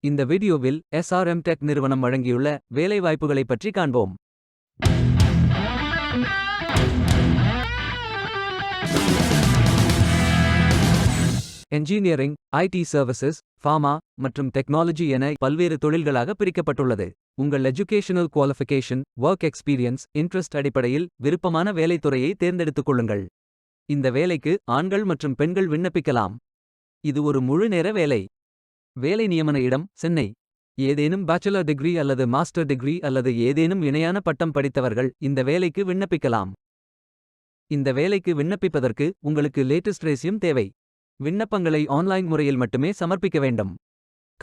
இந்த வீடியோவில் SRM Tech நிறுவனம் வழங்கியுள்ள வேலைவாய்ப்புகளைப் பற்றி காண்போம். என்ஜினியரிங், IT சர்வீசஸ், ஃபார்மா மற்றும் டெக்னாலஜி என பல்வேறு தொழில்களாக பிரிக்கப்பட்டுள்ளது. உங்கள் educational qualification, work experience, interest அடிப்படையில் விருப்பமான வேலைத்துறையை தேர்ந்தெடுத்துக் கொள்ளுங்கள். இந்த வேலைக்கு ஆண்கள் மற்றும் பெண்கள் விண்ணப்பிக்கலாம். இது ஒரு முழு நேர வேலை. வேலை நியமன இடம் சென்னை. ஏதேனும் பேச்சுலர் டிகிரி அல்லது மாஸ்டர் டிகிரி அல்லது ஏதேனும் இணையான பட்டம் படித்தவர்கள் இந்த வேலைக்கு விண்ணப்பிக்கலாம். இந்த வேலைக்கு விண்ணப்பிப்பதற்கு உங்களுக்கு லேட்டஸ்ட் ரெஸ்யூம் தேவை. விண்ணப்பங்களை ஆன்லைன் முறையில் மட்டுமே சமர்ப்பிக்க வேண்டும்.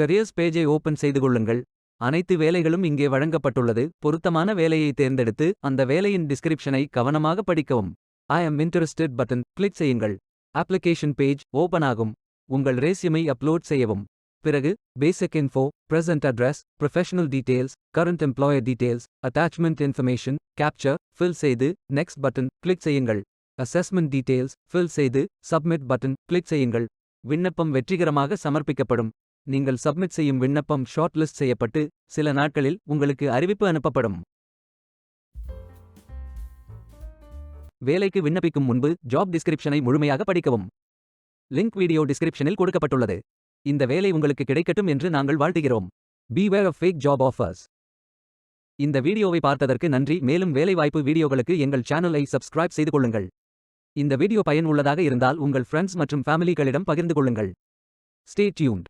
கரியர்ஸ் பேஜை ஓபன் செய்து கொள்ளுங்கள். அனைத்து வேலைகளும் இங்கே வழங்கப்பட்டுள்ளது. பொருத்தமான வேலையை தேர்ந்தெடுத்து அந்த வேலையின் டிஸ்கிரிப்ஷனை கவனமாக படிக்கவும். I am interested button click செய்யுங்கள். அப்ளிகேஷன் பேஜ் ஓபன் ஆகும். உங்கள் ரெஸ்யூமை அப்லோட் செய்யவும். பிறகு basic info, present address, professional details, current employer details, attachment information, capture fill செய்து நெக்ஸ்ட் பட்டன் கிளிக் செய்யுங்கள். அசஸ்மெண்ட் டீடைல்ஸ் ஃபில் செய்து சப்மிட் பட்டன் கிளிக் செய்யுங்கள். விண்ணப்பம் வெற்றிகரமாக சமர்ப்பிக்கப்படும். நீங்கள் சப்மிட் செய்யும் விண்ணப்பம் ஷார்ட் லிஸ்ட் செய்யப்பட்டு சில நாட்களில் உங்களுக்கு அறிவிப்பு அனுப்பப்படும். வேலைக்கு விண்ணப்பிக்கும் முன்பு ஜாப் டிஸ்கிரிப்ஷனை முழுமையாக படிக்கவும். லிங்க் வீடியோ டிஸ்கிரிப்ஷனில் கொடுக்கப்பட்டுள்ளது. இந்த வேலை உங்களுக்கு கிடைக்கட்டும் என்று நாங்கள் வாழ்த்துகிறோம். Beware of fake job offers. இந்த வீடியோவை பார்த்ததற்கு நன்றி. மேலும் வேலைவாய்ப்பு வீடியோகளுக்கு எங்கள் சேனலை சப்ஸ்கிரைப் செய்து கொள்ளுங்கள். இந்த வீடியோ பயனுள்ளதாக இருந்தால் உங்கள் ஃப்ரெண்ட்ஸ் மற்றும் ஃபேமிலிகளிடம் பகிர்ந்து கொள்ளுங்கள். Stay tuned.